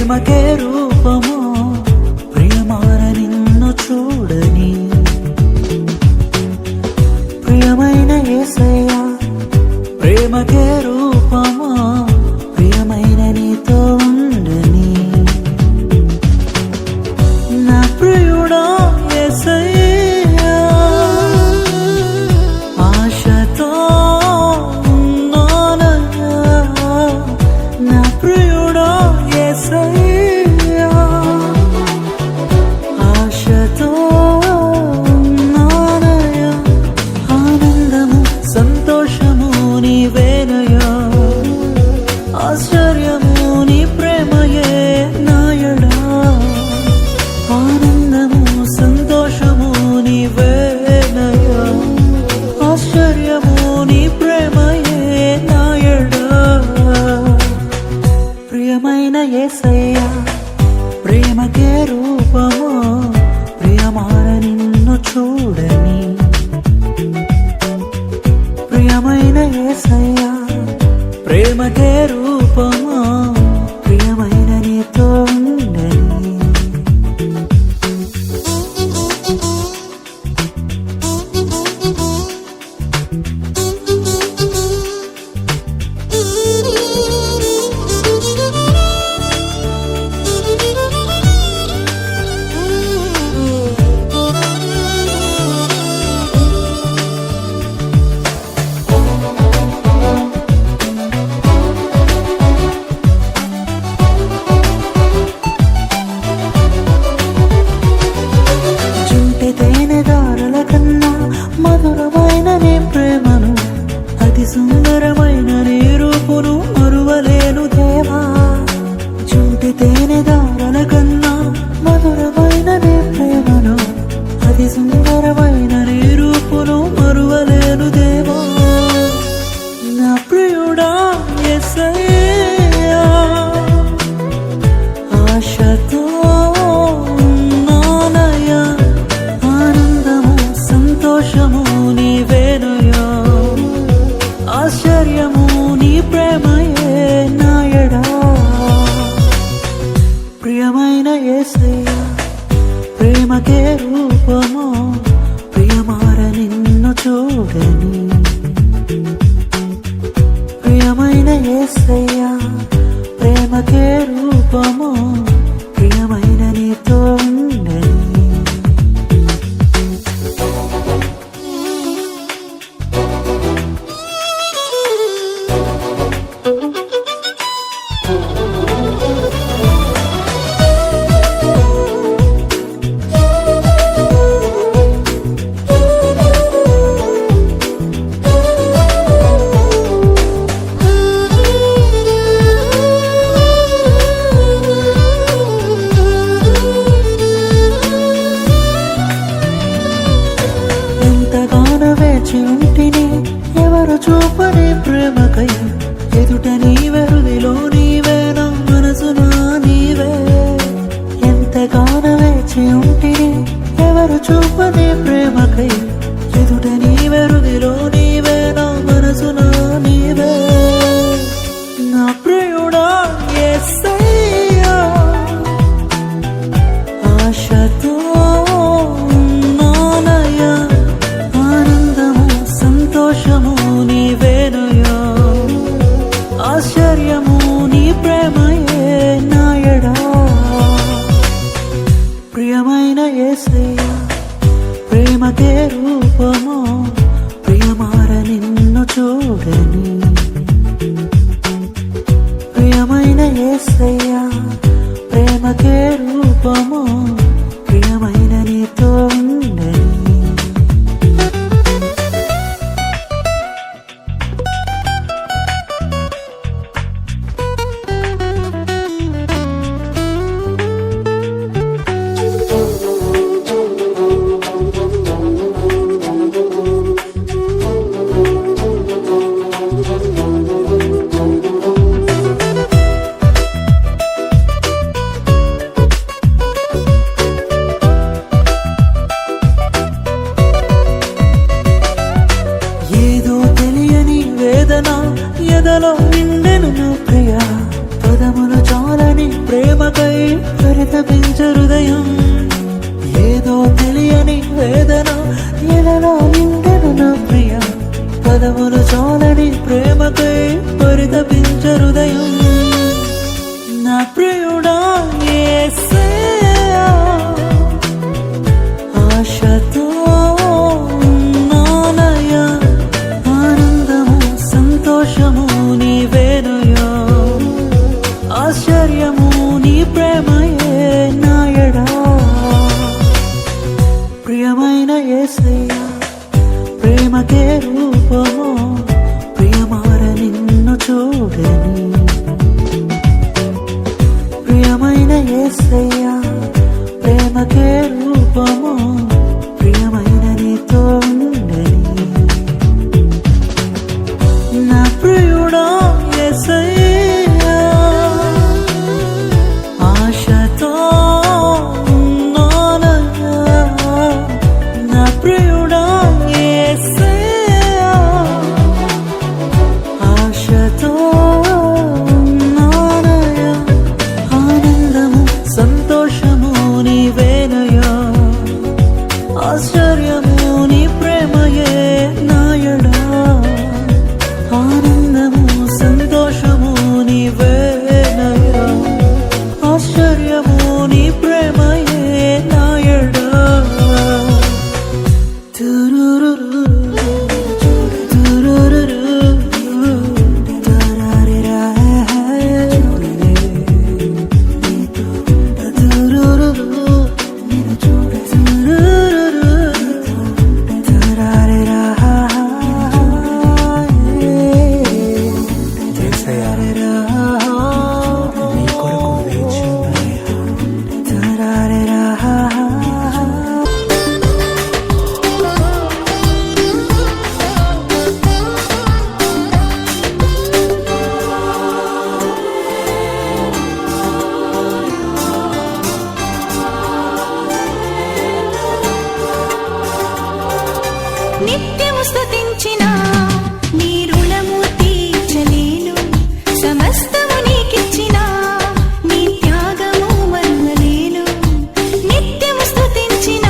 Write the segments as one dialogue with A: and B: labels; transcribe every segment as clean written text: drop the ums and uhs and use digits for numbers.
A: ప్రేమకే రూపమో ప్రియమార నిన్ను చూడని ప్రియమైన యేసయ్యా ప్రేమకే రూపమో ప్రియమైన నీతో ఉండని నా ప్రియుడా యేసయ్యా ఆశతో ఉన్నానయ్యా నా ప్రియుడా యేసయ్యా ఆశతో ఉన్నానయ్యా ఆనందము సంతోషము నీవేనయ్యా ఆశ్చర్యము నీ ప్రేమయే నాయడా ఆనందము సంతోషము నీవేనయ్యా ఆశ్చర్యము నీ ప్రేమయే నాయడా ప్రియమైన యేసయ్యా ప్రేమకే రూపమో ప్రియమార నిన్ను చూడని ప్రియమైన యేసయ్యా ప్రేమకే రూపమో ప్రియమైన నీతో ఉండని తేనెదారుల కన్నా మధురమైన నీ ప్రేమను అతి సుందరమైన నీ రూపును మరువలేను దేవా జుంటి తేనెదారుల కన్నా మధురమైన నీ ప్రేమను అతి సుందరమైన నీ రూపును మరువలేను దేవా నా ప్రియుడా యేసయ్యా ఆశతో సంతోషము నీవేనయ్యా ఆశ్చర్యము నీ ప్రేమయే నాయడా ప్రియమైన యేసయ్యా ప్రేమకే రూపమో ప్రియమార నిన్ను చూడని ప్రియమైన యేసయ్యా ప్రేమకే రూపమో ప్రియమైన నీతో ఉండని ఉంటిని ఎవరు చూపని ప్రేమకై ఎదుట నీవే హృదిలో నీవే నా మనసునా నీవే ఎంతగానో వేచి ఉంటిని ఎవరు చూపని ప్రేమకై ఎదుట నీవే హృదిలో నీవే నా మనసునా నీవే నా ప్రియుడా యేసయ్యా ఆశతో సంతోషము నీవేనయ్యా ఆశ్చర్యము నీ ప్రేమయే నాయడా ప్రియమైన యేసయ్యా ప్రేమకే రూపమో ప్రియమార నిన్ను చూడని ప్రియమైన యేసయ్యా ప్రేమకే రూపమో ప్రియమైన నీతో ఉండని పదములు చాలని ప్రేమకై పరితపించే హృదయం నా ప్రియుడా యేసయ్యా ఆశతో ఉన్నానయ్యా ఆనందము సంతోషము నీవేనయ్యా ఆశ్చర్యము నీ ప్రేమయే నాయడా ప్రియమైన యేసయ్యా ప్రేమకే రూపము ప్రియమార నిన్ను చూడని ప్రియమైన యేసయ్యా ప్రేమకే రూపము ప్రియమైన నీతో ఉండని నా ప్రియుడా యేసయ్యా ఆశతో ఉన్నానయ్యా నా ప్రియుడా యేసయ్యా ఆశతో ఉన్నానయ్యా ఆనందము సంతోషము నీవేనయ్యా ఆశ్చర్యము నీ ప్రేమయే నాయడా ఆనందము సంతోషము నీవేనయ్యా ఆశ్చర్యము నీ ప్రేమయే నాయడా తురురురు తురురురు తరారిరా తురురురు తురురురు తరారిరా యేసయ్యా నీ కొరకు వేచి ఉన్నానయ్యా తరారిరా
B: నిత్యము స్తుతించిన నీ రుణము తీర్చలేను సమస్తము నీకిచ్చిన నీ త్యాగము మరువలేను నిత్యము స్తుతించిన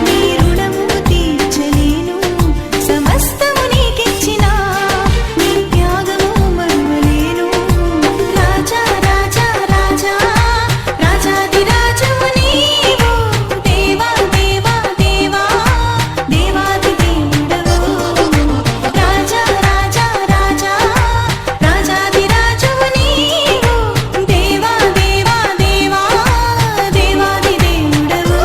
B: నీ రుణము తీర్చలేను సమస్తము నీకిచ్చిన నీ త్యాగము మరువలేను రాజా రాజా రాజా రాజాది రాజము నీవు దేవా దేవా దేవా దేవాది దేవుడవు రాజా రాజా రాజా రాజాది రాజము నీవు దేవా దేవా దేవా దేవాది దేవుడవు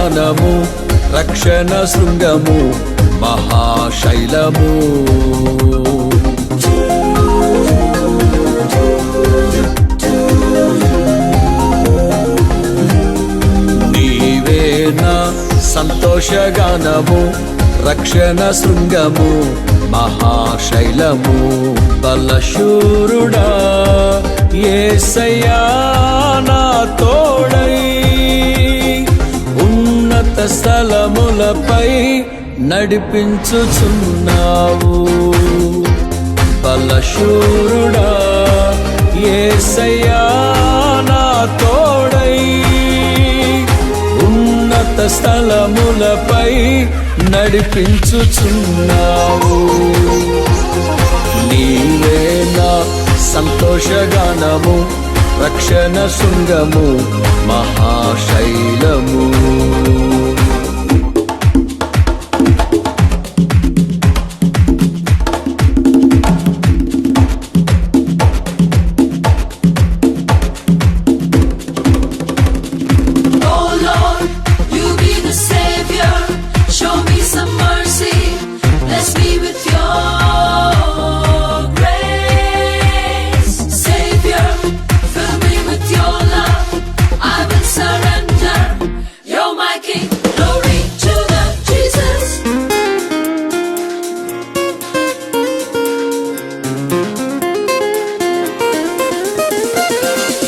C: సంతోషగానము రక్షణ శృంగము మహాశైలము. నీవే నా సంతోషగానము రక్షణ శృంగము మహాశైలము. బలశూరుడా యేసయ్యా నా తోడై ఉన్నత స్థలములపై నడిపించుచున్నావు. బలశూరుడా యేసయ్యా నా తోడై ఉన్నత స్థలములపై నడిపించుచున్నావు. నీవే నా సంతోషగానము రక్షణ శృంగము మహాశైలము.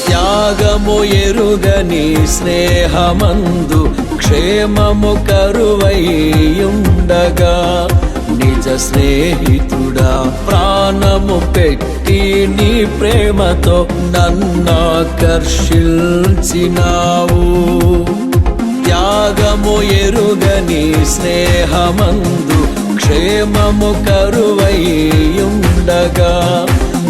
C: త్యాగము ఎరుగని స్నేహమందు క్షేమము కరువైయుండగా నిజ స్నేహితుడా ప్రాణము పెట్టి నీ ప్రేమతో నన్నాకర్షించినావు. త్యాగము ఎరుగని స్నేహమందు క్షేమము కరువైయుండగా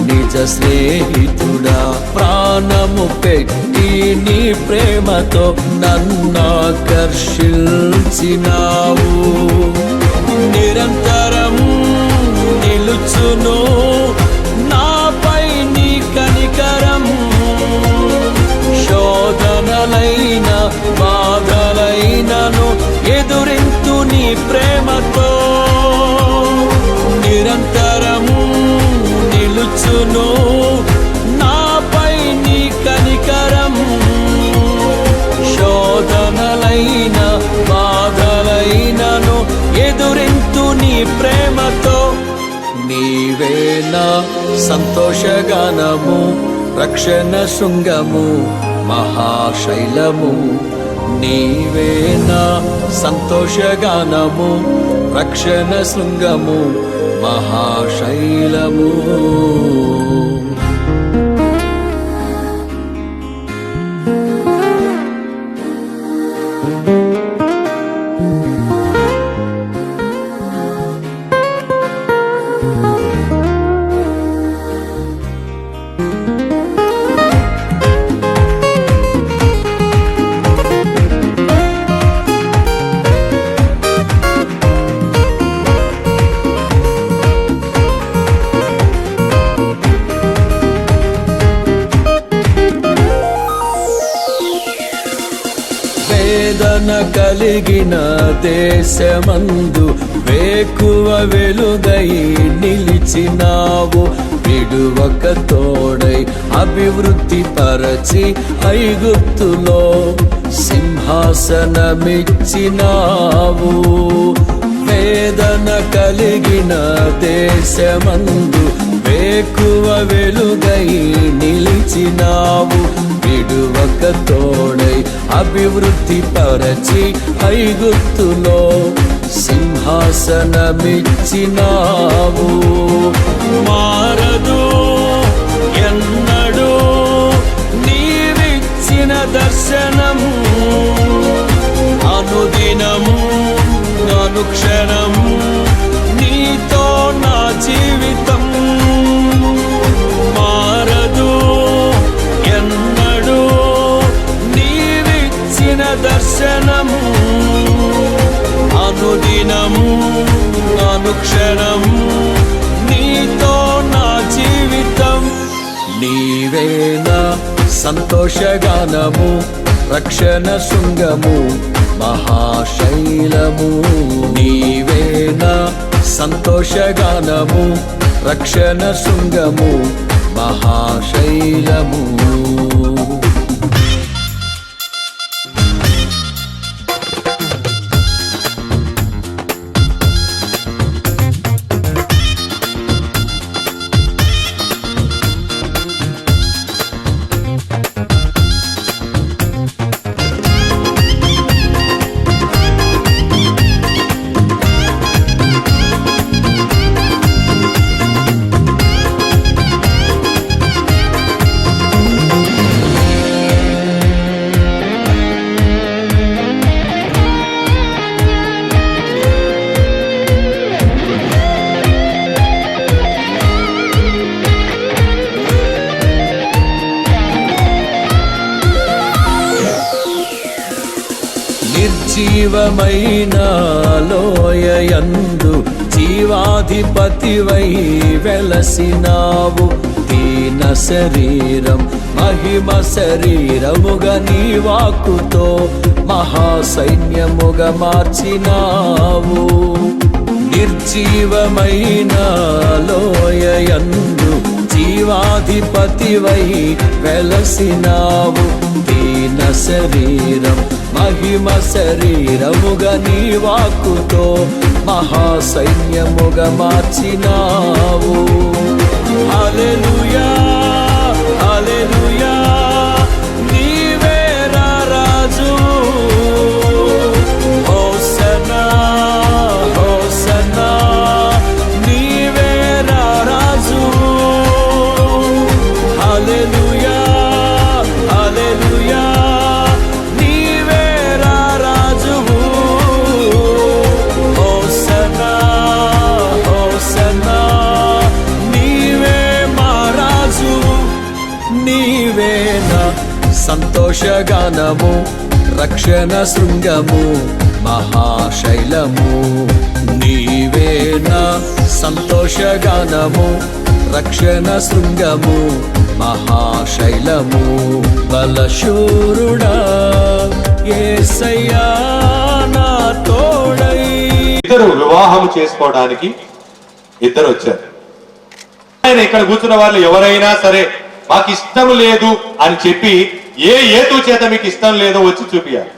C: నిజ స్నేహితుడా ప్రాణము పెట్టి నీ ప్రేమతో నన్నాకర్షించినావు. నిరంతరం నిలుచును నాపై నీ కనికరం. శోధనలైన బాధలైనను ఎదురింతు నీ ప్రేమతో. నిరంతరం నిలుచును నాపై నీ కనికరం. శోధనలైన బాధలైనను ఎదురింతు నీ ప్రేమతో. నీవే నా సంతోషగానము రక్షణ శృంగము మహాశైలము. నీవే నా సంతోషగానము రక్షణ శృంగము మహాశైలము. వేదన కలిగిన దేశమందు వేకువ వెలుగై నిలిచినావు. విడువక తోడై అభివృద్ధి పరచి ఐగుప్తులో సింహాసనమిచ్చినావు. వేదన కలిగిన దేశమందు వేకువ వెలుగై నిలిచినావు. విడువక తోడై అభివృద్ధి పరచి ఐగుప్తులో సింహాసనమిచ్చినావు. మారదు ఎన్నడూ నీవిచ్చిన దర్శనం. అనుదినము అనుక్షణం నీతో నా జీవితం. మారదు ఎన్నడూ నీవిచ్చిన దర్శనం. అనుదినము అనుక్షణం నీతో నా జీవితం. నీవే నా సంతోషగానము రక్షణ శృంగము మహాశైలము. నీవేనా సంతోషగానము, రక్షణ శృంగము మహాశైలము. నిర్జీవమైన లోయయందు జీవాధిపతివై వెలసినావు. దీన శరీరం మహిమ శరీరముగా నీ వాక్కుతో మహాసైన్యముగా మార్చినావు. నిర్జీవమైన లోయయందు జీవాధిపతివై వెలసినావు. దీన శరీరం మహిమ శరీరముగా నీ వాక్కుతో మహాసైన్యముగా మార్చినావు. హల్లెలూయా హల్లెలూయా, నీవే రాజు. హోసన్నా హోసన్నా, నీవే రాజు. హల్లెలూయా హల్లెలూయా, నీవే రాజువు. హోసన్నా హోసన్నా, నీవే మా రాజు. నీవేనా సంతోషగానము, రక్షణ శృంగము మహాశైలము. నీవేనా సంతోషగానము, రక్షణ శృంగము మహాశైలము. బలశూరుడా యేసయ్యా నా తోడై.
D: ఇద్దరు వివాహం చేసుకోవడానికి ఇద్దరు వచ్చారు. ఆయన ఇక్కడ కూర్చున్న వాళ్ళు ఎవరైనా సరే మాకు ఇష్టం లేదు అని చెప్పి ఏ హేతు చేత మీకు ఇష్టం లేదో వచ్చి చూపియాలి.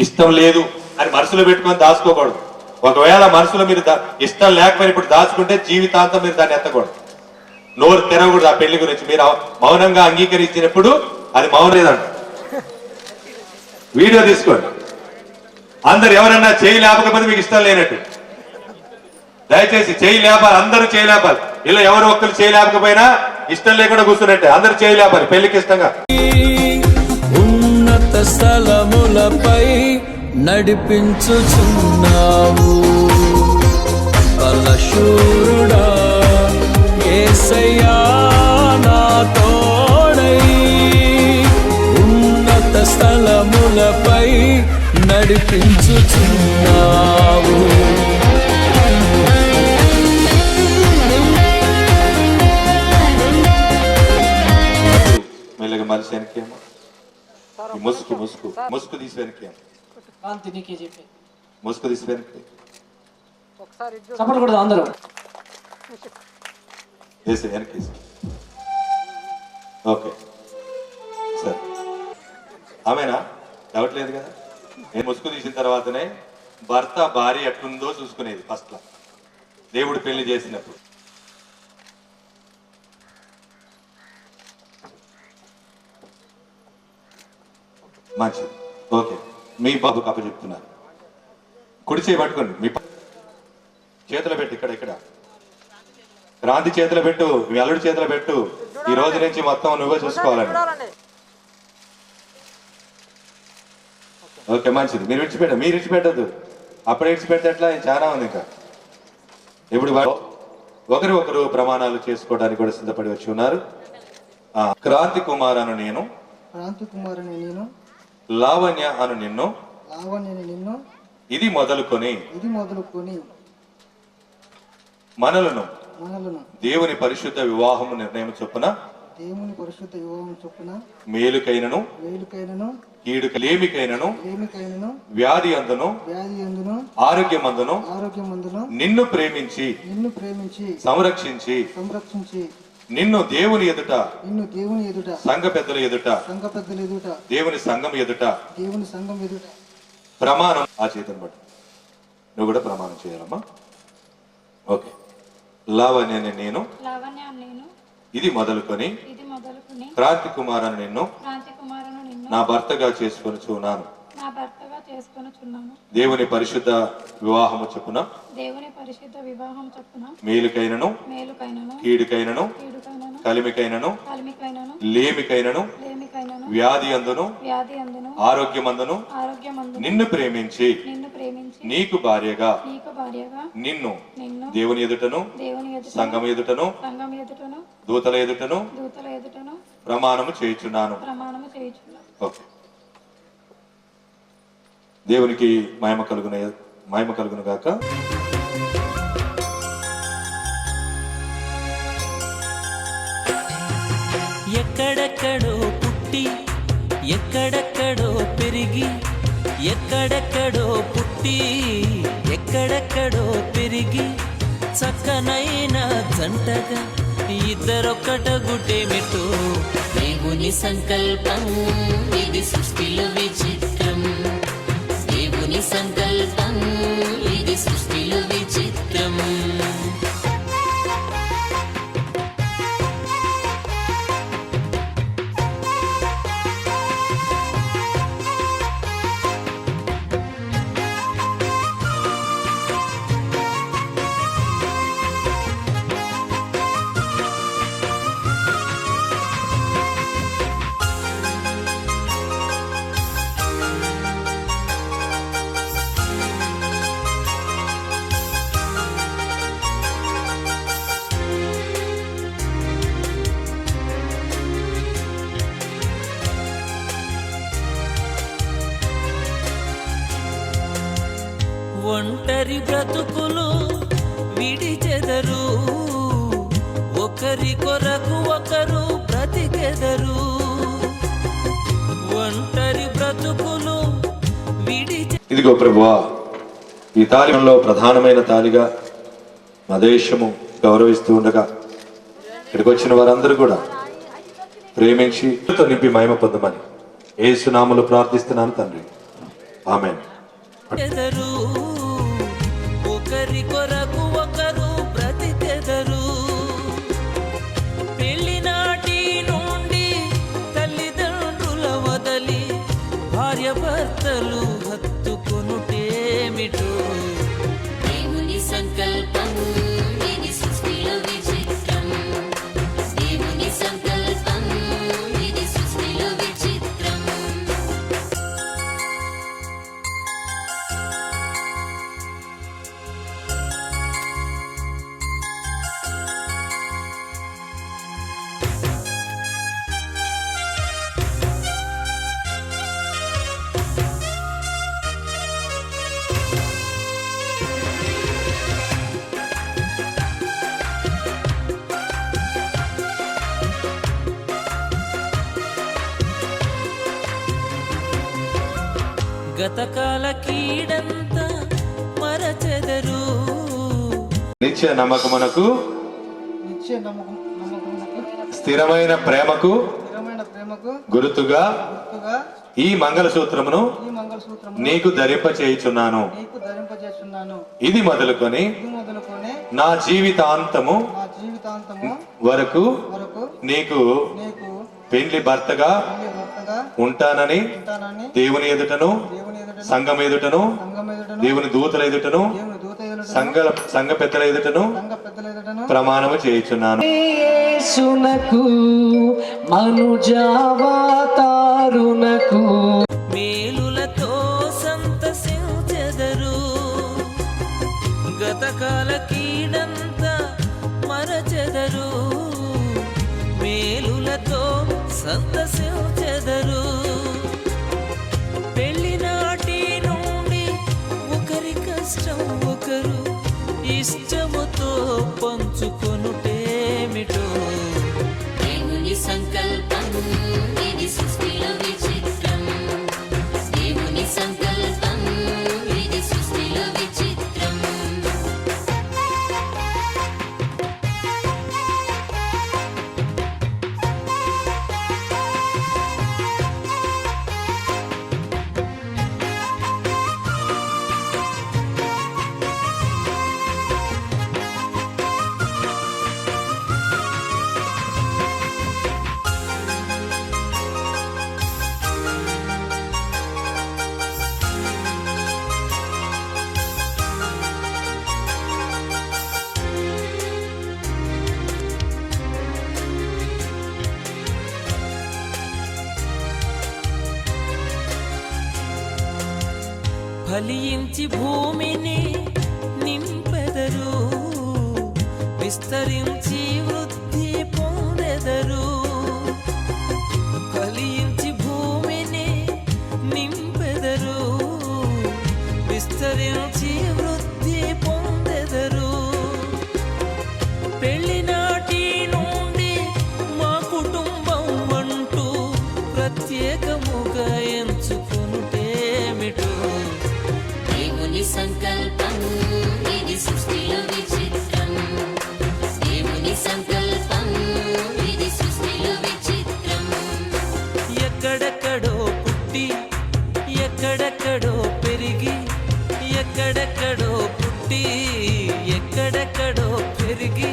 D: ఇష్టం లేదు అని మనసులో పెట్టుకొని దాచుకోకూడదు. ఒకవేళ మనసులో మీరు ఇష్టం లేకపోయినా ఇప్పుడు దాచుకుంటే జీవితాంతం మీరు దాన్ని ఎత్తకూడదు. నోరు తెరవకూడదు. ఆ పెళ్లి గురించి మీరు మౌనంగా అంగీకరించినప్పుడు అది మౌనం లేదంట. వీడియో తీసుకోండి. అందరు ఎవరన్నా చేయి లేపకపోతే మీకు ఇష్టం లేనట్టు దయచేసి చేయి లేపాలి. అందరూ చేయి లేపాలి. ఇలా ఎవరు ఒక్కరు చేయి లేపకపోయినా ఇష్టం లేకుండా కూర్చున్నట్టే. అందరూ చేయి లేపాలి పెళ్లికి ఇష్టంగా.
C: ఉన్నత స్థలములపై నడిపించుచున్నావు. బలశూరుడా యేసయ్యా నా తోడై. ఉన్నత స్థలములపై నడిపించుచున్నావు.
D: మెల్లగా మనిషి వెనకేమో ముసుగు ముసుగు ముసుగు తీసి వెనకేమో ముసుగు తీసి వెనక్కి
A: చెప్పకూడదు అందరూ.
D: వేసి వెనక్కి. ఓకే సరే, ఆమెనా? డౌట్ లేదు కదా. నేను ముసుగు తీసిన తర్వాతనే భర్త భార్య ఎట్లుందో చూసుకునేది ఫస్ట్ లా దేవుడు పెళ్లి చేసినప్పుడు. మంచిది. ఓకే, మీ బాబుకి అప్పచెప్తున్నారు. కుడి చేయి పట్టుకోండి. మీ చేతిలో పెట్టు. ఇక్కడ ఇక్కడ క్రాంతి చేతిలో పెట్టు, మీ అల్లుడి చేతిలో పెట్టు. ఈ రోజు నుంచి మొత్తం నువ్వే చూసుకోవాలని. ఓకే మంచిది. మీరు విడిచిపెట్టద్దు. అప్పుడే విడిచిపెడితే ఎట్లా? చాలా ఉంది ఇంకా. ఇప్పుడు ఒకరు ఒకరు ప్రమాణాలు చేసుకోవడానికి కూడా సిద్ధపడి వచ్చి ఉన్నారు. క్రాంతి కుమార్ అను నేను, లావణ్య అను నిన్ను ఇది మొదలుకొని మనలను దేవుని పరిశుద్ధ వివాహము నిర్ణయం చొప్పున
A: దేవుని పరిశుద్ధ వివాహం చొప్పున
D: మేలుకైనను
A: వేలుకైనను
D: లేమికైనను
A: లేమికైనను
D: వ్యాధి అందును
A: వ్యాధి అందును
D: ఆరోగ్యమందును
A: ఆరోగ్యమందును
D: నిన్ను ప్రేమించి
A: నిన్ను ప్రేమించి
D: సంరక్షించి
A: సంరక్షించి
D: నిన్ను దేవుని ఎదుట
A: నిన్ను దేవుని ఎదుట
D: సంఘ పెద్దల ఎదుట
A: సంఘ పెద్దల ఎదుట
D: దేవుని సంఘం ఎదుట
A: దేవుని సంఘం ఎదుట
D: ప్రమాణం ఆ చేతిని బట్టి నువ్వు కూడా ప్రమాణం చేయాలమ్మా. ఓకే. లావణ్య అనే నేను
E: లావణ్య నేను
D: ఇది మొదలుకొని
E: ఇది మొదలుకుని
D: క్రాంతి కుమార్ అని నిన్ను
E: క్రాంతి కుమారును నిన్ను
D: నా భర్తగా చేసుకొనుచున్నాను.
E: నా భర్తగా చేసుకొనుచున్నాను.
D: దేవుని పరిశుద్ధ వివాహము చొప్పున
E: దేవుని పరిశుద్ధ వివాహం చొప్పున
D: మేలుకైనను
E: మేలుకైనను
D: కీడుకైనను
E: కీడుకైనను
D: కలిమికైనను
E: కలిమికైనను
D: లేమికైనను
E: లేమికైనను
D: వ్యాధి అందును
E: వ్యాధి అందును
D: ఆరోగ్యమందును
E: ఆరోగ్యమందును
D: నిన్ను ప్రేమించి
E: నిన్ను ప్రేమించి
D: నీకు భార్యగా
E: నీకు భార్యగా
D: నిన్ను
E: నిన్ను
D: దేవుని ఎదుటను
E: దేవుని ఎదుట
D: సంఘం ఎదుటను
E: సంఘం ఎదుటను
D: దూతల ఎదుటను
E: దూతల ఎదుటను
D: ప్రమాణము చేయుచున్నాను.
E: ప్రమాణము చేయుచున్నాను.
D: ఓకే. దేవునికి మహిమ కలుగును గాక.
F: ఎక్కడెక్కడో పుట్టి ఎక్కడెక్కడో పెరిగి ఎక్కడెక్కడో పుట్టి ఎక్కడెక్కడో పెరిగి చక్కనైన జంటగా ఇద్దరొక్కట గుటేమిటో దేవుని సంకల్పం ఇది సృష్టిలో విచిత్రం. దేవుని సంకల్పం ఇది సృష్టిలో విచిత్రం. ఒంటరి బ్రతుకులు విడిచెదరు, ఒకరి కొరకు ఒకరు బ్రతికెదరు. ఒంటరి బ్రతుకులు
D: ఇదిగో ప్రభువా, ఈ తాళిలో ప్రధానమైన తాళిగా మా దేశము గౌరవిస్తూ ఉండగా ఇక్కడికి వచ్చిన వారందరూ కూడా ప్రేమించి నింపి మహిమ పొందమని యేసు నామములో ప్రార్థిస్తున్నాను తండ్రి. ఆమేన్.
F: ఒకరి కొరకు ఒకరు బ్రతికెదరు. పెళ్లినాటి నుండి తల్లిదండ్రుల వదలి భార్య భర్తలు హత్తుకొనుటేమిటో దేవుని సంకల్పం ఇది సృష్టిలో విచిత్రం. దేవుని సంకల్పం ఇది సృష్టిలో విచిత్రం. గతకాల కీడంతా మరచెదరు.
D: నిత్య నమ్మకమునకు
A: నిత్య నమ్మకమునకు
D: స్థిరమైన ప్రేమకు
A: స్థిరమైన ప్రేమకు
D: గుర్తుగా
A: గుర్తుగా
D: ఈ మంగళసూత్రమును
A: ఈ మంగళసూత్రము
D: నీకు ధరింపచేయుచున్నాను.
A: నీకు ధరింపజేస్తున్నాను.
D: ఇది మొదలుకొని
A: ఇది మొదలుకొని
D: నా జీవితాంతము
A: నా జీవితాంతము
D: వరకు
A: వరకు
D: నీకు
A: నీకు
D: పెండ్లి భర్తగా
A: పెళ్లి భర్తగా
D: ఉంటానని
A: ఉంటానని
D: దేవుని ఎదుటను
A: దేవుని ఎదుటను
D: సంఘం ఎదుటను
A: సంఘం ఎదుటను
D: దేవుని దూతల ఎదుటను
A: దేవుని దూత ఎదుటను
D: సంఘ పెద్దల ఎదుటను
A: సంఘ పెద్దల ఎదుటను
D: ప్రమాణము చేయుచున్నాను.
G: యేసునకు మనుజావతారునకు
F: మేలులతో సంతసించెదరు. గతకాల కీడంతా మరచెదరు. మేలులతో సంతసించెదరు. పెళ్లినాటి నుండి ఒకరి కష్టం ఒకరు ఇష్టముతో పంచుకొనుటేమిటో దేవుని ఫలించి భూమిని నింపెదరు, విస్తరించి వృద్ధి పొందెదరు. ఫలించి భూమిని నింపెదరు, విస్తరించి వృద్ధి పొందెదరు. పెళ్లినాటి నుండి మా కుటుంబం అంటూ ప్రత్యేకముగా ఎంచుకొనుటేమిటో.
H: దేవుని సంకల్పం ఇది సృష్టిలో విచిత్రం, దేవుని సంకల్పం ఇది సృష్టిలో విచిత్రం.
F: ఎక్కడెక్కడో పుట్టి ఎక్కడెక్కడో పెరిగి, ఎక్కడెక్కడో పుట్టి ఎక్కడెక్కడో పెరిగి,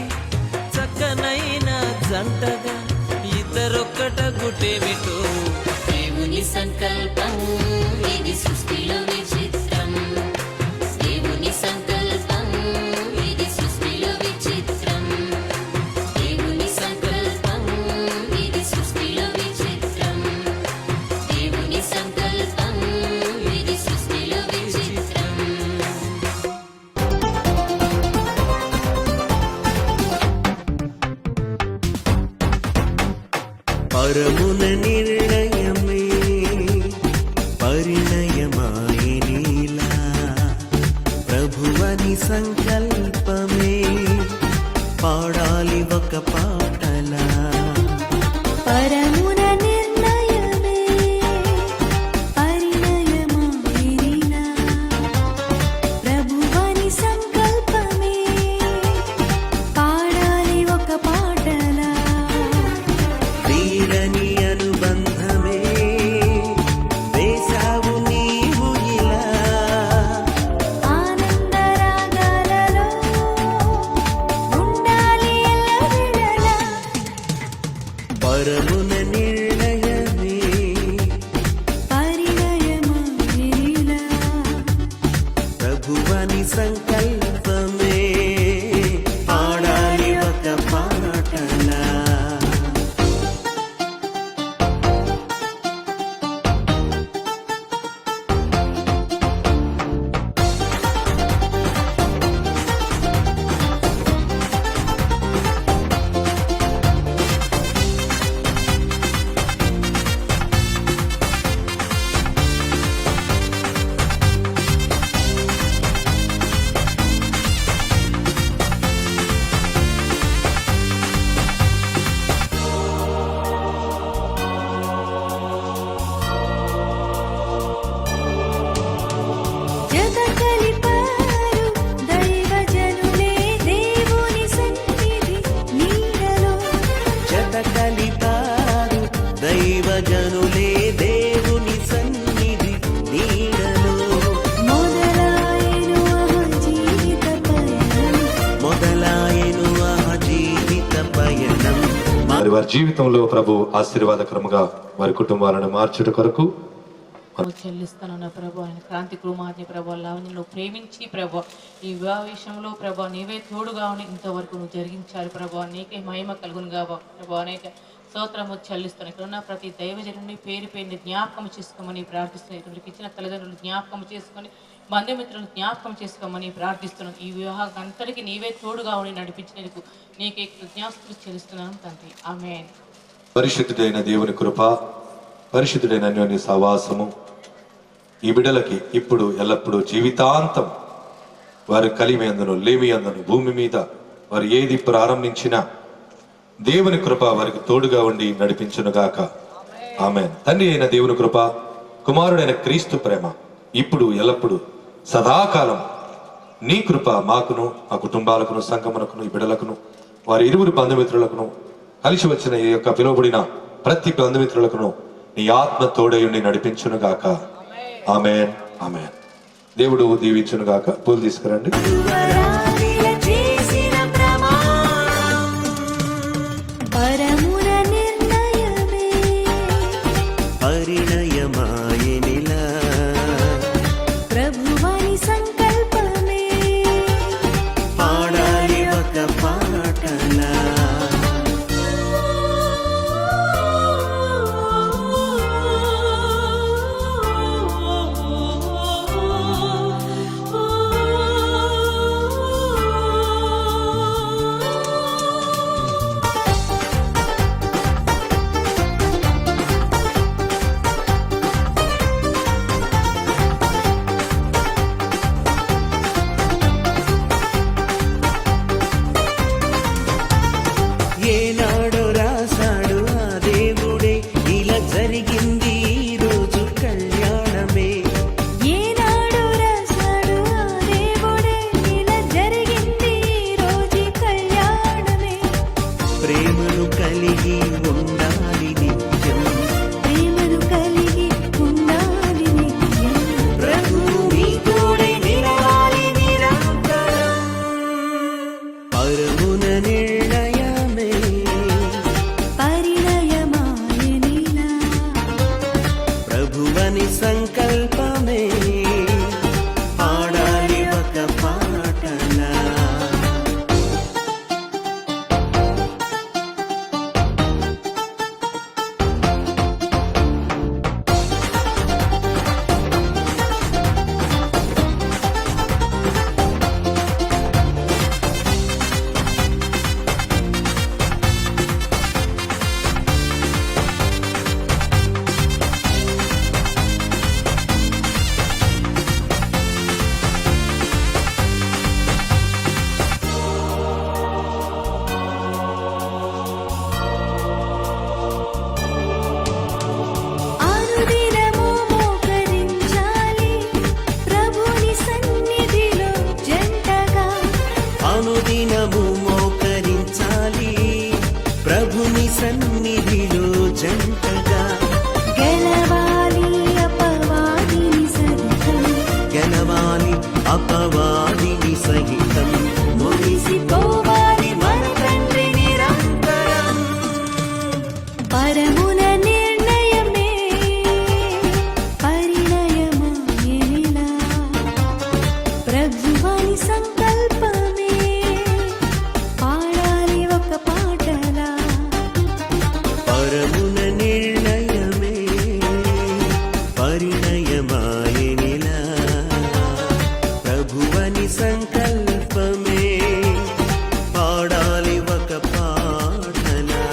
F: చక్కనైన జంటగా ఇద్దరొక్కటగుటేమిటో.
H: దేవుని సంకల్పం ఇది సృష్టిలో విచిత్రం, దేవుని సంకల్పం ఇది సృష్టిలో విచిత్రం, దేవుని సంకల్పం ఇది సృష్టిలో విచిత్రం, దేవుని సంకల్పం ఇది సృష్టిలో విచిత్రం.
I: పరమున నిర్ణయమే పరిణయమాయనిలా, ప్రభువని సంకల్పమే పాడాలి ఒక పాటలా.
B: పరమున నిర్ణయమే పరిణయమాయినా, ప్రభువని సంకల్పమే పాడాలి ఒక పాటలా.
I: వీడని అనుబంధమే వేశావు నీవు ఇలా,
B: ఆనందరాగాలలో ఉండాలి ఎల్లవేళలా.
I: పరమున నిర్ణయమే
B: పరిణయమాయినా,
I: ప్రభువని సంకల్పమే పాడాలి ఒక పాటలా.
B: జత కలిపారు దైవజనులే దేవుని సన్నిధి నీడలో.
I: జత కలిపారు దైవజనులే దేవుని సన్నిధి నీడలో.
B: మొదలాయెను ఆ జీవిత పయనం.
D: మరి వారి జీవితంలో ప్రభు ఆశీర్వాదకరముగా వారి కుటుంబాలను మార్చుట కొరకు
J: చెల్లిస్తానన్న ప్రభు, ఆయన క్రాంతి కుమార్తె ప్రభు లావణ్యను ప్రేమించి ప్రభు ఈ వివాహ విషయంలో ప్రభు నీవే తోడుగా ఉండి ఇంతవరకు నువ్వు జరిగించారు ప్రభు. నీకే మహిమ కలుగునుగా ప్రభు. అనేక స్తోత్రము చెల్లిస్తాను. ఇక్కడ ఉన్న ప్రతి దైవజనుని పేరు పేరుని జ్ఞాపకం చేసుకోమని ప్రార్థిస్తున్నాను. ఇక్కడికి ఇచ్చిన తల్లిదండ్రులు జ్ఞాపకం చేసుకొని, బంధుమిత్రులను జ్ఞాపకం చేసుకోమని ప్రార్థిస్తున్నాను. ఈ వివాహం అంతటికి నీవే తోడుగా ఉండి నడిపించినందుకు నీకే కృతజ్ఞతాస్తుతులు చెల్లిస్తున్నాను తండ్రి. ఆమేన్.
D: పరిశుద్ధుడైన దేవుని కృప, పరిశుద్ధుడైన అన్యోన్య సహవాసము ఈ బిడ్డలకి ఇప్పుడు ఎల్లప్పుడూ జీవితాంతం వారి కలిమి అందును లేమి అందును భూమి మీద వారు ఏది ప్రారంభించినా దేవుని కృప వారికి తోడుగా ఉండి నడిపించునుగాక. ఆమేన్. తండ్రి అయిన దేవుని కృప, కుమారుడైన క్రీస్తు ప్రేమ ఇప్పుడు ఎల్లప్పుడూ సదాకాలం నీ కృప మాకును, మా కుటుంబాలకును, సంఘమునకును, ఈ బిడ్డలకును, వారి ఇరువురు బంధుమిత్రులకును, కలిసి వచ్చిన ఈ యొక్క పిలువబడిన ప్రతి బంధుమిత్రులకును నీ ఆత్మ తోడయుండి నడిపించునుగాక. ఆమేన్. ఆమేన్. దేవుడు దీవించునుగాక. పూలు తీసుకురండి.
B: చేసిన ప్రమాణం పరమున నిర్ణయమే
I: పరిణయమాయనిలా,
B: ప్రభువని సంకల్పమే
I: పాడాలి ఒక పాటలా. సంకల్పమే పాడాలి ఒక పాటలా.
B: అనుదినము మోకరించాలి ప్రభుని సన్నిధిలో జంటగా.
I: అనుదినము మోకరించాలి ప్రభుని సన్నిధిలో జంటగా.
B: గెలవాలి అపవాదిని సహితం,
I: గెలవాలి అపవాదిని సహితం.
B: మురిసిపోవాలి మన తండ్రి నిరంతరం. పరమున నిర్ణయమే పరిణయమాయేలా, ప్రభువని సంకల్పమే పాడాలి ఒక పాటలా.
I: పరమున నిర్ణయమే పరిణయమాయనిలా, ప్రభువని సంకల్పమే పాడాలి ఒక పాటలా.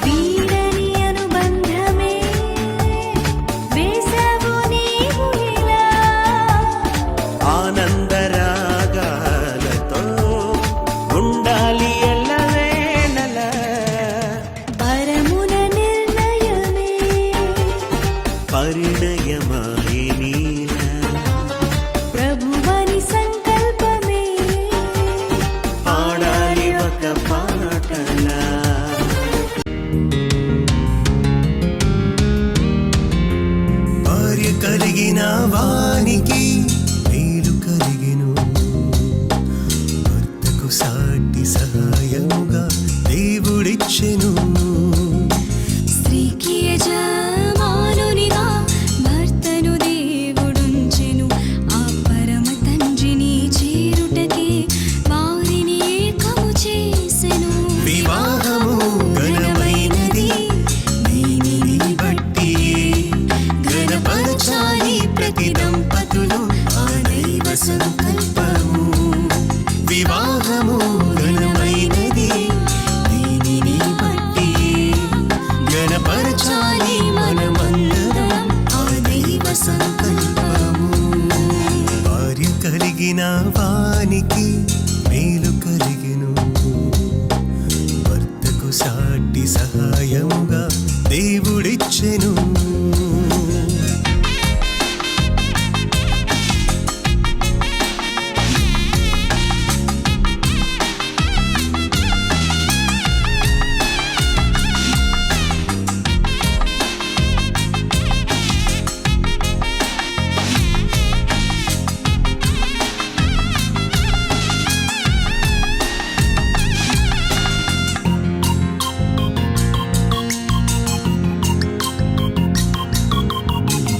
B: వీడని అనుబంధమే వేసవు నీవు ఇలా.
I: ఆనందరాగాలతో ఉండాలి ఎల్లవేళలా.
B: పరమున నిర్ణయమే
I: పరిణయమాయనిలా,
B: ప్రభువని సంకల్పమే
I: పాడాలి ఒక పాటలా. భార్య కలిగిన వానికి మేలు కలిగెను, భర్తకు సాటి సహాయముగా దేవుడిచ్చెను.
B: స్త్రీకి యజమానునిగా భర్తను దేవుడుంచెను. ఆ పరమ తండ్రిని చేరుటకే వారిని ఏకము చేసెను.
I: వివాహము ఘనమైనది దీనిని బట్టి, ఘనపరచాలి ప్రతి దంపతులు ఆ దైవ సంకల్పము. వివాహము ఘనమైనది దీనిని బట్టి, ఘనపరచాలి మనమందరం ఆ దైవ సంకల్పము. భార్య కలిగిన వానికి మేలు కలిగెను, భర్తకు సాటి సహాయముగా దేవుడిచ్చెను.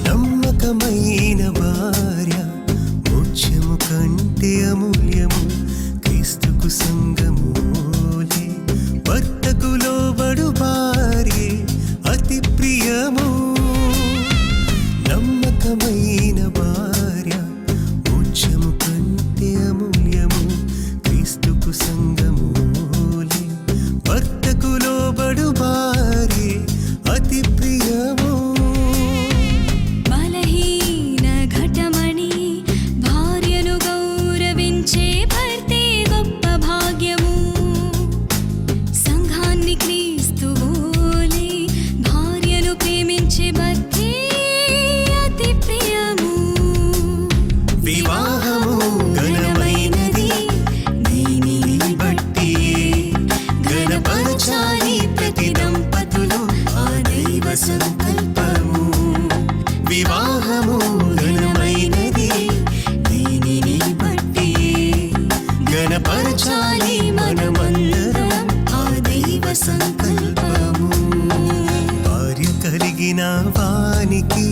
I: నమ్మకమైన భార్య మోక్షము కంటే అమూల్యము, క్రీస్తుకు సంగమూలే. భర్తకు లోబడు భార్యే అతి ప్రియము. నమ్మకమైన భార్య మోక్షము కంటే అమూల్యము, క్రీస్తుకు సంగమూలే. భర్తకు లోబడు భార్యే అతి ప్రియము.
B: బలహీన ఘటమణి భార్యను గౌరవించే భర్తే గొప్ప భాగ్యము. సంఘాన్ని క్రీస్తువోలే భార్యను ప్రేమించే భర్తే అతి ప్రియము.
I: వివాహము ఘనమైనది దీనిని బట్టి, ఘనపరచాలి ప్రతి దంపతులు ఆ దైవ సంకల్పము. వివాహము ఘనమైనది దీనిని బట్టి, ఘనపరచాలి మనమందరం ఆ దైవ సంకల్పము. భార్య కలిగిన వానికి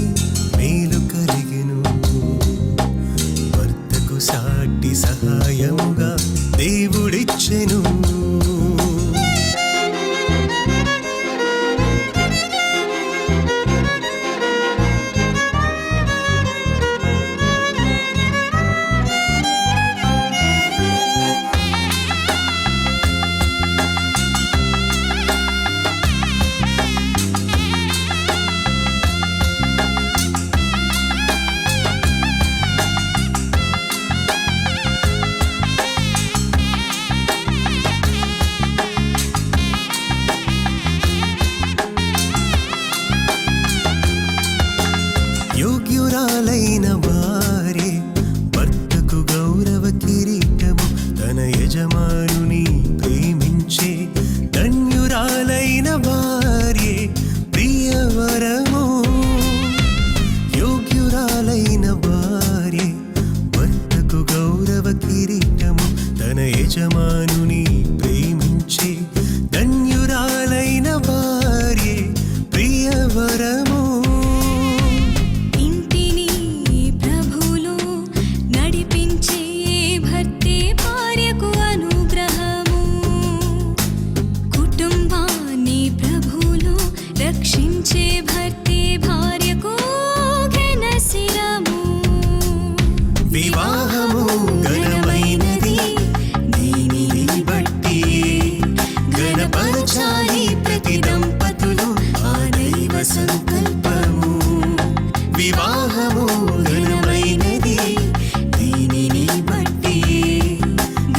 I: మేలు యోగ్యురాలైన భార్య భర్తకు గౌరవ కిరీటము తన యజమానుని ప్రేమించే ధన్యురాలైన భార్య ప్రియవరము యోగ్యురాలైన భార్య భర్తకు గౌరవ కిరీటము తన యజమానుని ప్రేమించే ధన్యురాలైన భార్య ప్రియవరము
B: ఇంటిని ప్రభువులో నడిపించే భర్తే భార్యకు అనుగ్రహము కుటుంబాన్ని ప్రభువులో రక్షించే భర్తే భార్యకు ఘనశిరము
I: వివాహము ఘనమైనది దీనిని బట్టి ఘనపరచాలి ప్రతి దంపతులు ఆ దైవ సంకల్పము వివాహము ఘనమైనది దీనిని బట్టి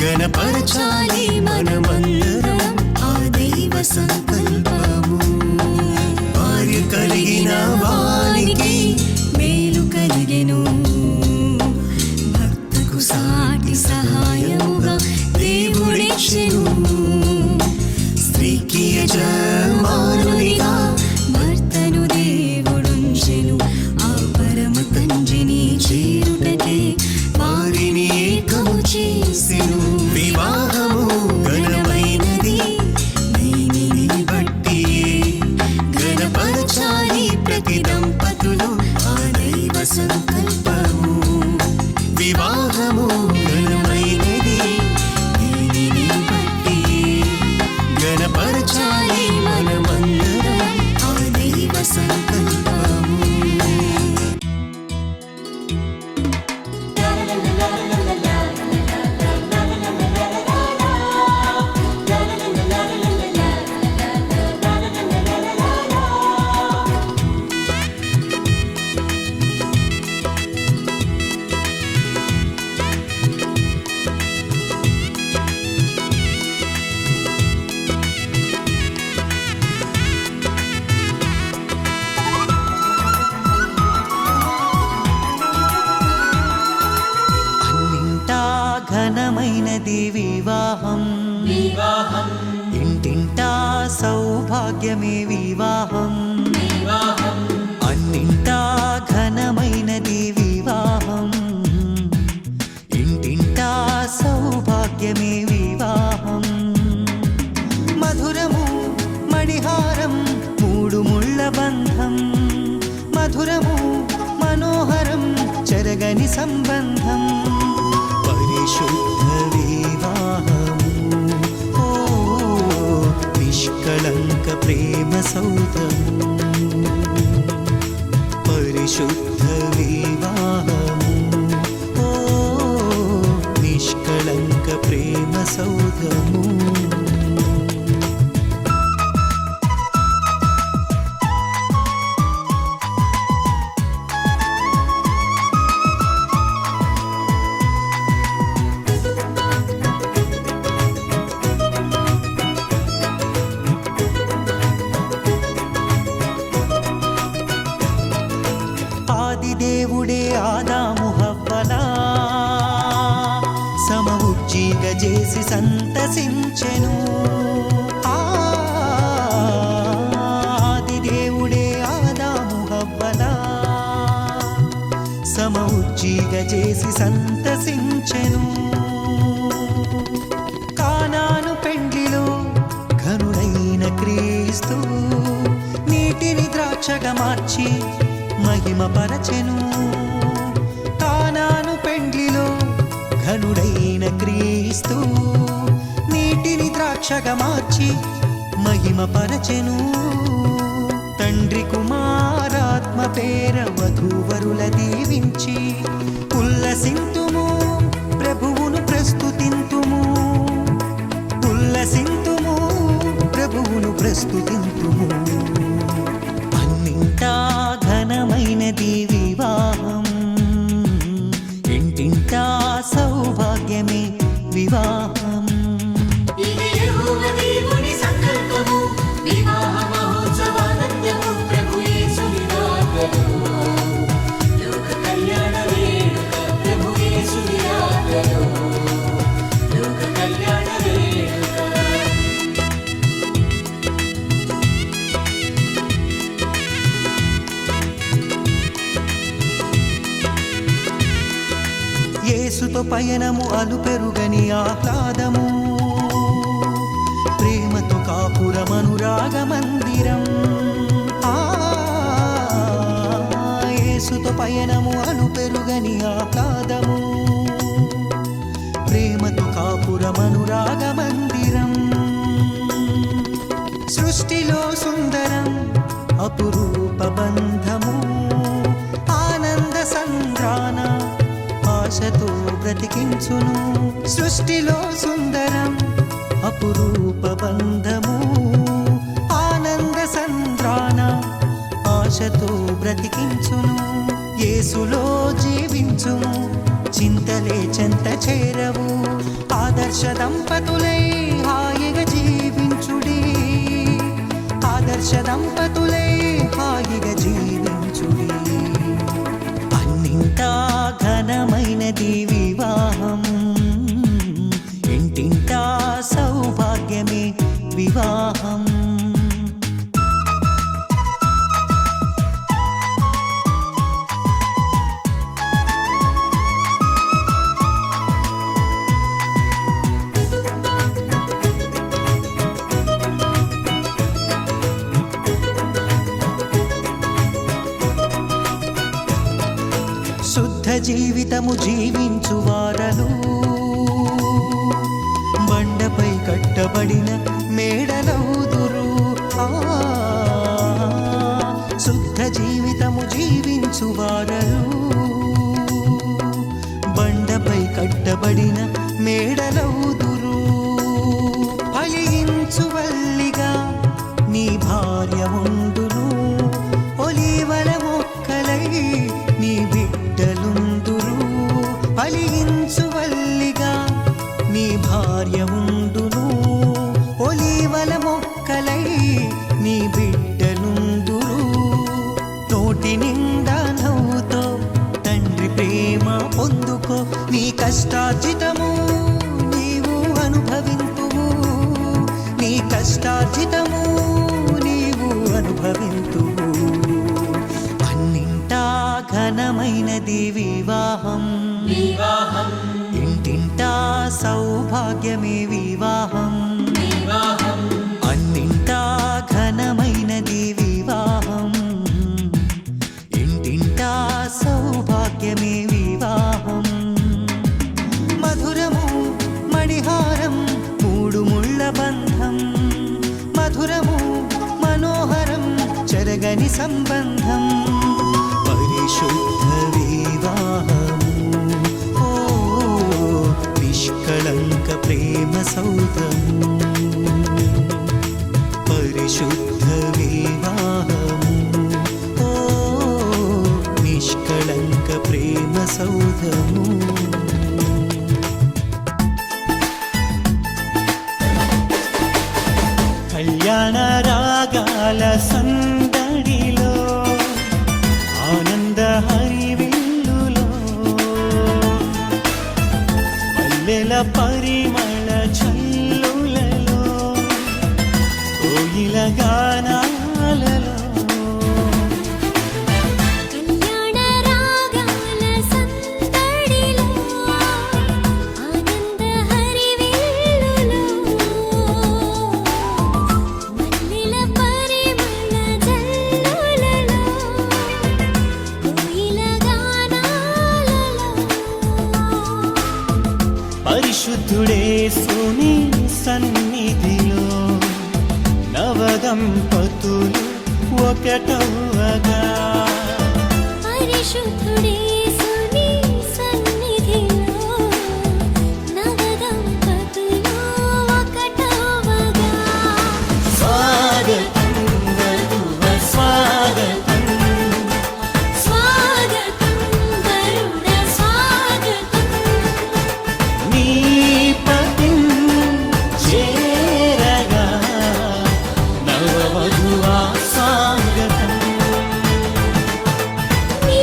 I: ఘనపరచాలి మనమందరం ఆ దైవ సంకల్పము భార్య కలిగిన వానికి
B: మేలు కలిగెను భక్తకు సాటి సహాయముగా దేవుడిచ్చెను
I: స్త్రీకి యజమానునిగా
B: భర్తను దేవుడుంచెను ఆ పరమ తండ్రిని చేరుటకే
I: వారిని ఏకము చేసెను వివాహము ఘనమైనది దీనిని బట్టి ఘనపరచాలి ప్రతి దంపతులు ఆ దైవ సంకల్పము వివాహము ఘనమైనది దీనిని బట్టి ఘనపరచాలి మనమందరం ఆ దైవ సంకల్పము అన్నింటా ఘనమైనది వివాహం ఇంటింటా సౌభాగ్యమే వివాహం అన్నింటా ఘనమైనది వివాహం ఇంటింటా సౌభాగ్యమే వివాహం మధురము మణిహారం మూడు ముళ్ళ బంధం మధురము మనోహరం చెరగని సంబంధం పరిశుద్ధ వివాహము ఓ నిష్కళంక ప్రేమ సౌధము పరిశుద్ధ వివాహము ఓ నిష్కళంక ప్రేమ సౌధము ఆదిదేవుడే ఆదాము హవ్వలా సమవుజ్జీగ చేసి సంతసించెను ఆదిదేవుడే ఆదాము హవ్వలా సమవుజ్జీగ చేసి సంతసించెను కానాను పెండ్లిలో ఘనుడైన క్రీస్తు నీటిని ద్రాక్షగా మార్చి మహిమ పరచెను కానాను పెండ్లిలో ఘనుడైన క్రీస్తు నీటిని ద్రాక్షగా మార్చి మహిమ పరచెను తండ్రి కుమారాత్మ పేర వధూవరుల దీవించి ఉల్లసింతుము ప్రభువును ప్రస్తుతింతుము ఉల్లసింతుము ప్రభువును ప్రస్తుతింతుము అన్నింటా ఘనమైనది వివాహం ఇంటింటా సౌభాగ్యమే వివాహం
H: ఇది యెహోవా దేవుని సంకల్పము వివాహ మహోత్సవానందము ప్రభు యేసుని నామములో
I: యేసుతో పయనము అలుపెరుగని ఆహ్లాదము, ప్రేమతో కాపురమనురాగ మందిరం. యేసుతో పయనము అలుపెరుగని ఆహ్లాదము, ప్రేమతో కాపురమనురాగ మందిరం. సృష్టిలో సుందరం అపురూప బంధము, ఆనంద సంద్రాన ఆశతో బ్రతికించును. సృష్టిలో సుందరం అపురూప బంధము, ఆనంద సంద్రాన ఆశతో బ్రతికించును. యేసులో జీవించుము, చింతలే చెంత చేరవు. ఆదర్శ దంపతులై హాయిగా జీవించుడి, ఆదర్శ దంపతులై హాయిగా జీవించుడి. అన్నింటా ఘనమైనది వివాహం, ఇంటింటా సౌభాగ్యమే వివాహం. శుద్ధ జీవితము జీవించు వారలు, బండపై కట్టబడిన మేడలవుదురు. శుద్ధ జీవితము జీవించు వారలు, బండపై కట్టబడిన మేడలవుదురు. ఫలించు వల్లిగా నీ భార్య ఉండును, ఒలీవల మొక్కలై నీ బిడ్డలుందురు. ఫలించు వల్లిగా నీ భార్య ఉండును, ఒలీవల మొక్కలై నీ బిడ్డలుందురు. నోటి నిండా నవ్వుతో తండ్రి ప్రేమ పొందుకో, నీ కష్టార్జితము నీవు అనుభవింతువు, నీ కష్టార్జితము నీవు అనుభవింతువు. అన్నింటా ఘనమైనది వివాహం, వివాహం ఇంటింటా సౌభాగ్యమే వివాహం, వివాహం అన్నింటా ఘనమైనది వివాహం, ఇంటింటా సౌభాగ్యమే వివాహం. మధురము మణిహారం మూడు ముళ్ళ బంధం, మధురము మనోహరం చెరగని సంబంధం. పరిశుద్ధ వివాహము, ఓ నిష్కళంక ప్రేమ సౌధము. పరిశుద్ధ వివాహము, ఓ నిష్కళంక ప్రేమ సౌధము. కళ్యాణ రాగాల సందడిలో, ఆనంద హరివిల్లులో, పల్లెల పరిమళ చల్లులలో, కోయిల గానాలలో.
B: కళ్యాణ రాగాల సందడిలో, ఆనంద హరివిల్లులో, మల్లెల పరిమళ జల్లులలో, కోయిల గానాలలో.
I: పరిశుద్ధుడేసుని సన్నిధిలో నవదంపతులు ఒకటవ్వగా,
B: పరిశుద్ధుడేసుని సన్నిధిలో నవదంపతులు ఒకటవ్వగా.
I: స్వాగతం వధువ స్వాగతం,
B: స్వాగతం వరుణ స్వాగతం,
I: నీ పతిం చేరగా నవవధువా స్వాగతం.
B: నీ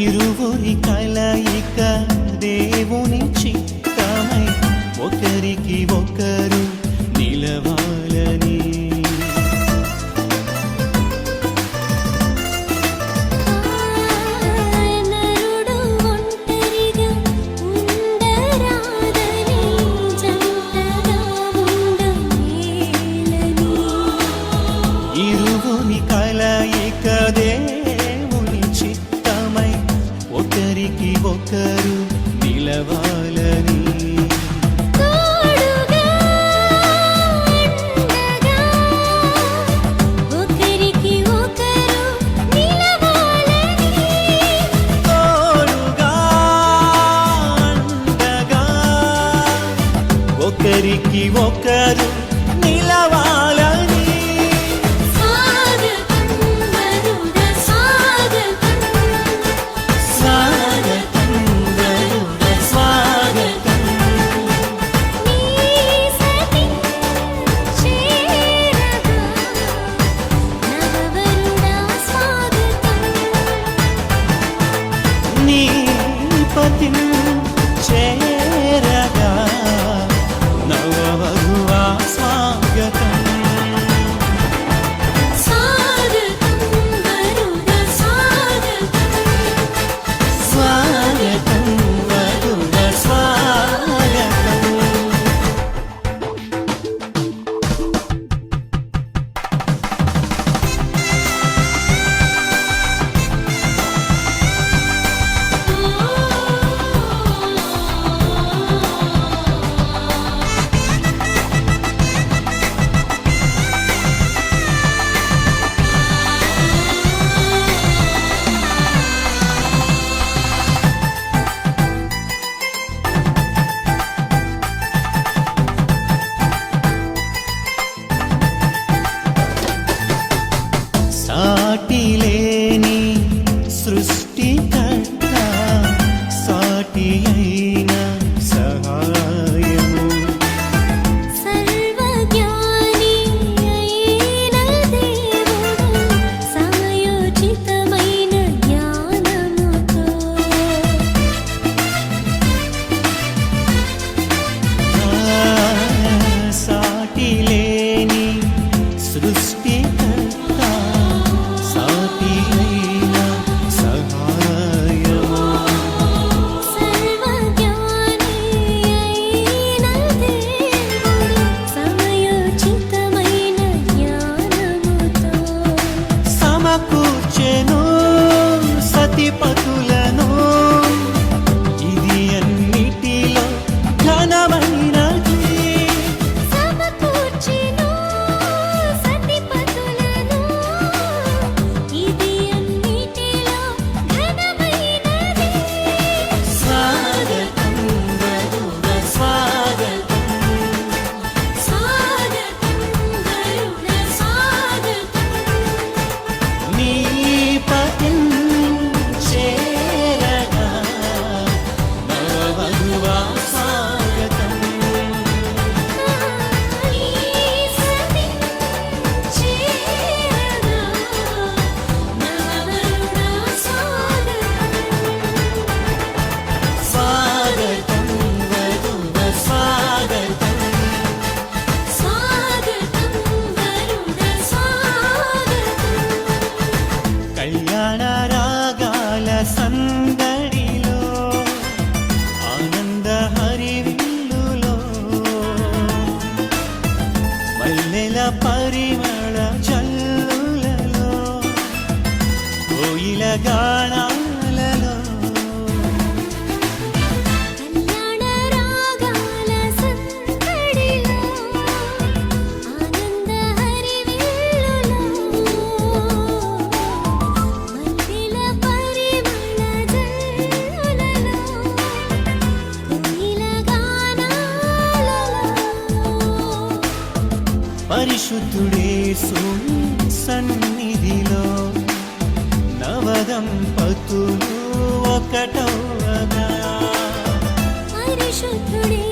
I: ఇరువురి కలయిక దేవుని చిత్తమై ఒకరికి ఒకరు నిలవాలని.
B: నరుడు ఒంటరిగా ఉండరాదని జంటగా ఉండమేలని.
I: ఇరువుని కలయిక దేవుని చిత్తమై ఒకరికి ఒకరు నిలవాలని.
B: తోడుగా అండగా ఒకరికి ఒకరు నిలవాలని.
I: తోడుగా అండగా ఒకరికి ఒకరు నిలవాలని.
B: స్వాగతం వరుడ స్వాగతం.
I: స్వాగతం వరుడ స్వాగతం.
B: నీ సతి చేరగా నవవరుడా స్వాగతం.
I: నీ పతిని చేరగా నవవధువా స్వాగతం.
B: స్వాగతం వరుడ స్వాగతం.
I: స్వాగతం వరుడ స్వాగతం. సాటిలేని సృష్టికర్త సాటి అయిన సహాయము.
B: సర్వజ్ఞాని అయిన దేవుడు సమయోచితమైన జ్ఞానముతో.
I: సాటిలేని సృష్టికర్త సాటి అయిన సహాయము.
B: సర్వజ్ఞాని అయిన దేవుడు సమయోచితమైన జ్ఞానముతో.
I: సమకూర్చెను సతిపతులను ఇది అన్నిటిలో ఘనమైనది.
B: సమకూర్చెను సతిపతులను ఇది అన్నిటిలో ఘనమైనది.
I: స్వాగతం వరుడ స్వాగతం.
B: స్వాగతం వరుడ స్వాగతం.
I: నీ పతిని చేరగా నవవధువా స్వాగతం.
B: నీ సతి చేరగా నవవరుడా స్వాగతం.
I: స్వాగతం వరుడ స్వాగతం.
B: స్వాగతం వరుడ స్వాగతం.
I: కళ్యాణ రాగాల సందడిలో ఆనంద హరివిల్లులో మల్లెల పరిమళ జల్లులలో కోయిల గానాలలో
B: కళ్యాణ రాగాల సందడిలో ఆనంద హరివిల్లులో మల్లెల పరిమళ జల్లులలో కోయిల గానాలలో.
I: పరిశుద్ధుడేసు సన్నిధిలో నవదంపతులు ఒకటవగా.
B: పరిశుద్ధుడే